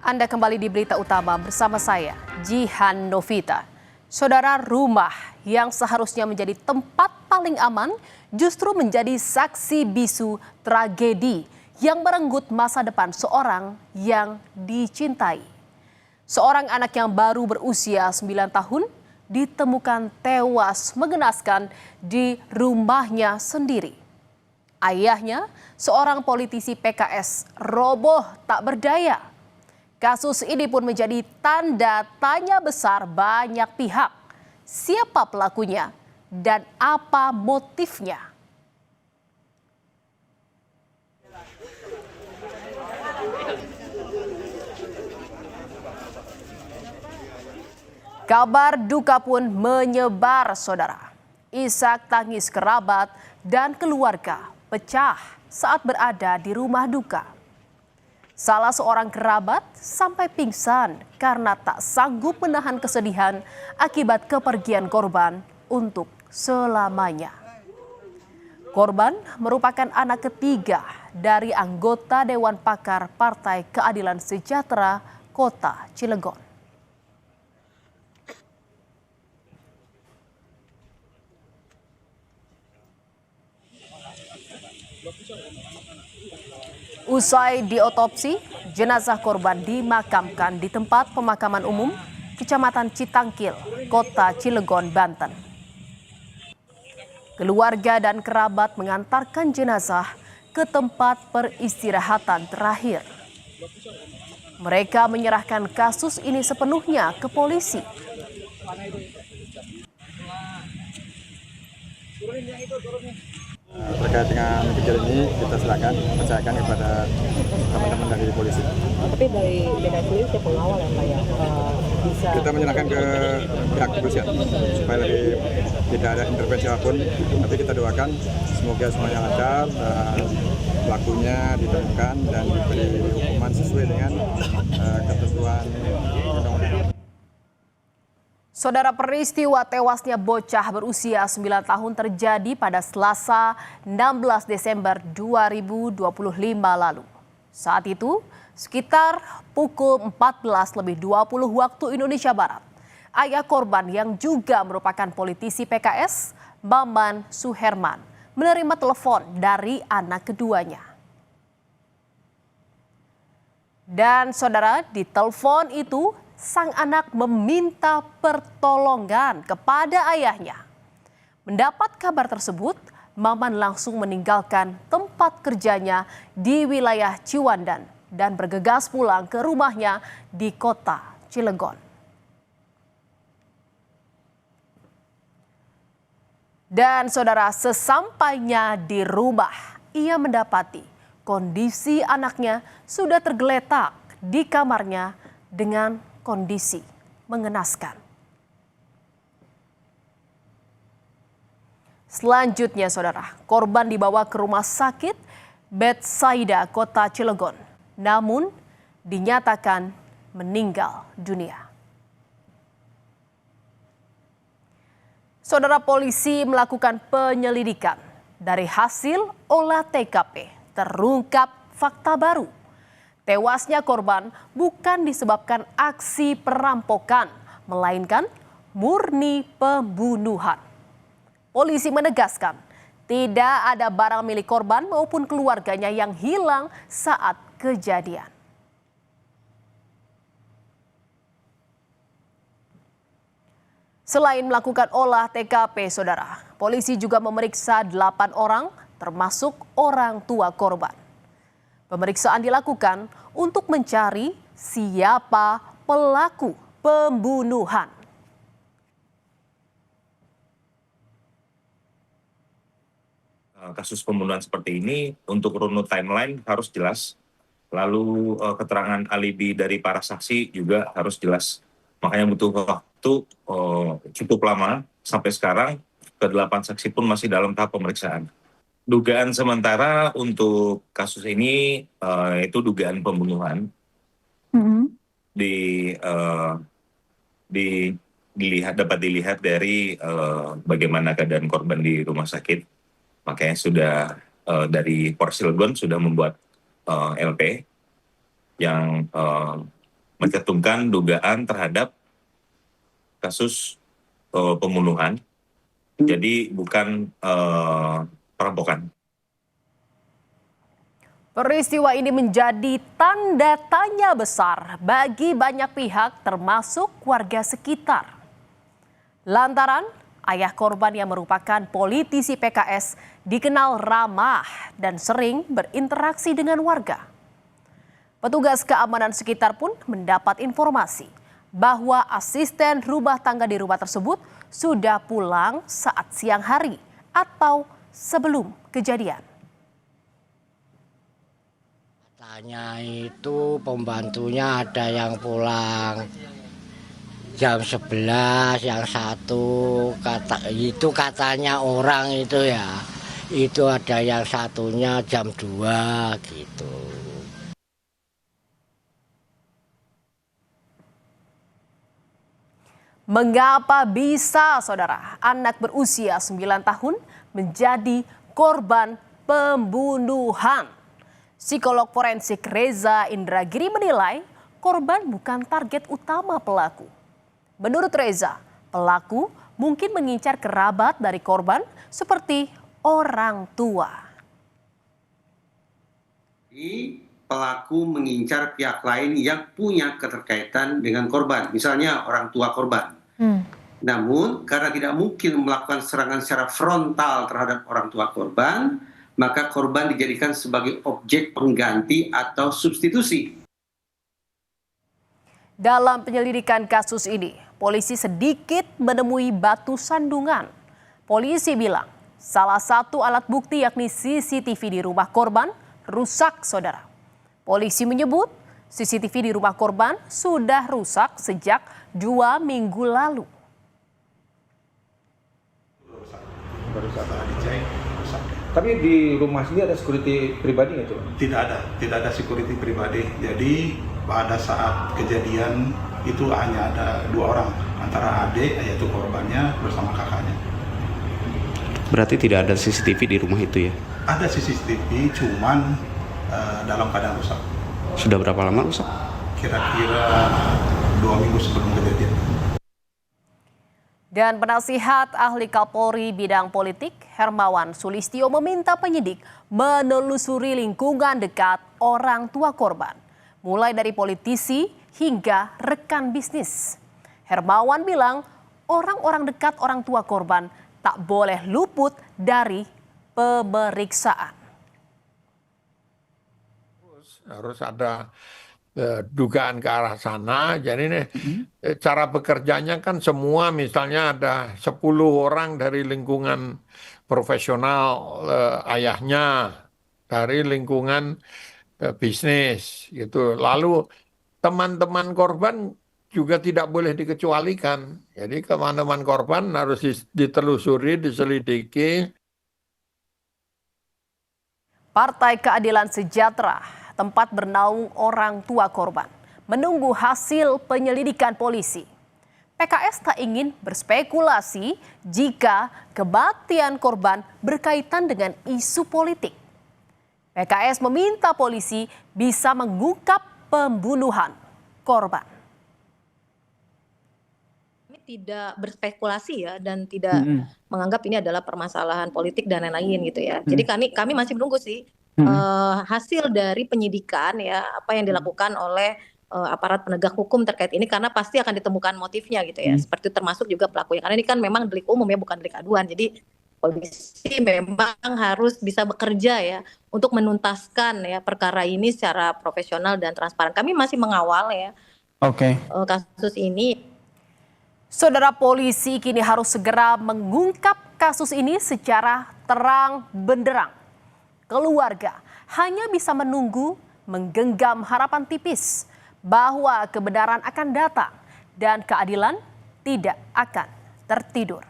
Anda kembali di Berita Utama bersama saya, Jihan Novita. Saudara, rumah yang seharusnya menjadi tempat paling aman justru menjadi saksi bisu tragedi yang merenggut masa depan seorang yang dicintai. Seorang anak yang baru berusia 9 tahun ditemukan tewas mengenaskan di rumahnya sendiri. Ayahnya, seorang politisi PKS, roboh tak berdaya. Kasus ini pun menjadi tanda tanya besar banyak pihak. Siapa pelakunya dan apa motifnya? Kabar duka pun menyebar, saudara. Isak tangis kerabat dan keluarga pecah saat berada di rumah duka. Salah seorang kerabat sampai pingsan karena tak sanggup menahan kesedihan akibat kepergian korban untuk selamanya. Korban merupakan anak ketiga dari anggota Dewan Pakar Partai Keadilan Sejahtera Kota Cilegon. Usai diotopsi, jenazah korban dimakamkan di tempat pemakaman umum Kecamatan Citangkil, Kota Cilegon, Banten. Keluarga dan kerabat mengantarkan jenazah ke tempat peristirahatan terakhir. Mereka menyerahkan kasus ini sepenuhnya ke polisi. Terkait dengan kejadian ini kita silakan percayakan kepada teman-teman dari polisi. Tapi dari BKS sendiri siapa pengawal ya Pak ya? Bisa kita menyerahkan ke pihak kepolisian supaya lebih tidak ada intervensi apapun. Nanti kita doakan semoga semuanya lancar dan pelakunya ditemukan dan diberi hukuman sesuai dengan ketentuan undang-undang. Saudara, peristiwa tewasnya bocah berusia 9 tahun terjadi pada Selasa 16 Desember 2025 lalu. Saat itu, sekitar pukul 14.20 waktu Indonesia Barat, ayah korban yang juga merupakan politisi PKS, Maman Suherman, menerima telepon dari anak keduanya. Dan saudara, di telepon itu sang anak meminta pertolongan kepada ayahnya. Mendapat kabar tersebut, Maman langsung meninggalkan tempat kerjanya di wilayah Ciwandan dan bergegas pulang ke rumahnya di Kota Cilegon. Dan saudara, sesampainya di rumah, ia mendapati kondisi anaknya sudah tergeletak di kamarnya dengan kondisi mengenaskan. Selanjutnya, saudara, korban dibawa ke rumah sakit Betsaida Kota Cilegon, namun dinyatakan meninggal dunia. Saudara, polisi melakukan penyelidikan. Dari hasil olah TKP terungkap fakta baru. Tewasnya korban bukan disebabkan aksi perampokan, melainkan murni pembunuhan. Polisi menegaskan tidak ada barang milik korban maupun keluarganya yang hilang saat kejadian. Selain melakukan olah TKP, saudara, polisi juga memeriksa 8 orang termasuk orang tua korban. Pemeriksaan dilakukan untuk mencari siapa pelaku pembunuhan. Kasus pembunuhan seperti ini untuk runut timeline harus jelas. Lalu keterangan alibi dari para saksi juga harus jelas. Makanya butuh waktu cukup lama sampai sekarang. Ke-8 saksi pun masih dalam tahap pemeriksaan. Dugaan sementara untuk kasus ini itu dugaan pembunuhan. Dapat dilihat dari bagaimana keadaan korban di rumah sakit. Makanya sudah dari Polres Cilegon sudah membuat LP yang mencantumkan dugaan terhadap kasus pembunuhan, jadi bukan perampokan. Peristiwa ini menjadi tanda tanya besar bagi banyak pihak termasuk warga sekitar. Lantaran ayah korban yang merupakan politisi PKS dikenal ramah dan sering berinteraksi dengan warga. Petugas keamanan sekitar pun mendapat informasi bahwa asisten rumah tangga di rumah tersebut sudah pulang saat siang hari atau sebelum kejadian. Katanya itu pembantunya ada yang pulang jam 11, yang satu katanya orang itu ya. Itu ada yang satunya jam 2 gitu. Mengapa bisa, saudara, anak berusia 9 tahun menjadi korban pembunuhan? Psikolog forensik Reza Indragiri menilai korban bukan target utama pelaku. Menurut Reza, pelaku mungkin mengincar kerabat dari korban seperti orang tua. Pelaku mengincar pihak lain yang punya keterkaitan dengan korban, misalnya orang tua korban. Namun karena tidak mungkin melakukan serangan secara frontal terhadap orang tua korban, maka korban dijadikan sebagai objek pengganti atau substitusi. Dalam penyelidikan kasus ini, polisi sedikit menemui batu sandungan. Polisi bilang salah satu alat bukti yakni CCTV di rumah korban rusak, saudara. Polisi menyebut CCTV di rumah korban sudah rusak sejak 2 minggu lalu. Tapi di rumah sendiri ada security pribadi nggak tuh? Tidak ada security pribadi. Jadi pada saat kejadian itu hanya ada 2 orang, antara adik yaitu korbannya bersama kakaknya. Berarti tidak ada CCTV di rumah itu ya? Ada CCTV, cuman dalam keadaan rusak. Sudah berapa lama rusak? Kira-kira 2 minggu sebelum kejadian. Dan penasihat ahli Kapolri bidang politik Hermawan Sulistyo meminta penyidik menelusuri lingkungan dekat orang tua korban, mulai dari politisi hingga rekan bisnis. Hermawan bilang orang-orang dekat orang tua korban tak boleh luput dari pemeriksaan. Harus ada dugaan ke arah sana. Jadi nih cara bekerjanya kan semua, misalnya ada 10 orang dari lingkungan profesional, ayahnya dari lingkungan bisnis gitu. Lalu teman-teman korban juga tidak boleh dikecualikan. Jadi teman-teman korban harus ditelusuri, diselidiki. Partai Keadilan Sejahtera, tempat bernaung orang tua korban, menunggu hasil penyelidikan polisi. PKS tak ingin berspekulasi jika kematian korban berkaitan dengan isu politik. PKS meminta polisi bisa mengungkap pembunuhan korban. Tidak berspekulasi ya, dan tidak menganggap ini adalah permasalahan politik dan lain-lain gitu ya. Jadi kami masih menunggu sih hasil dari penyidikan ya, apa yang dilakukan oleh aparat penegak hukum terkait ini, karena pasti akan ditemukan motifnya gitu ya. Seperti termasuk juga pelakunya, karena ini kan memang delik umum ya, bukan delik aduan. Jadi polisi memang harus bisa bekerja ya untuk menuntaskan ya perkara ini secara profesional dan transparan. Kami masih mengawal ya kasus ini. Saudara, polisi kini harus segera mengungkap kasus ini secara terang benderang. Keluarga hanya bisa menunggu, menggenggam harapan tipis bahwa kebenaran akan datang dan keadilan tidak akan tertidur.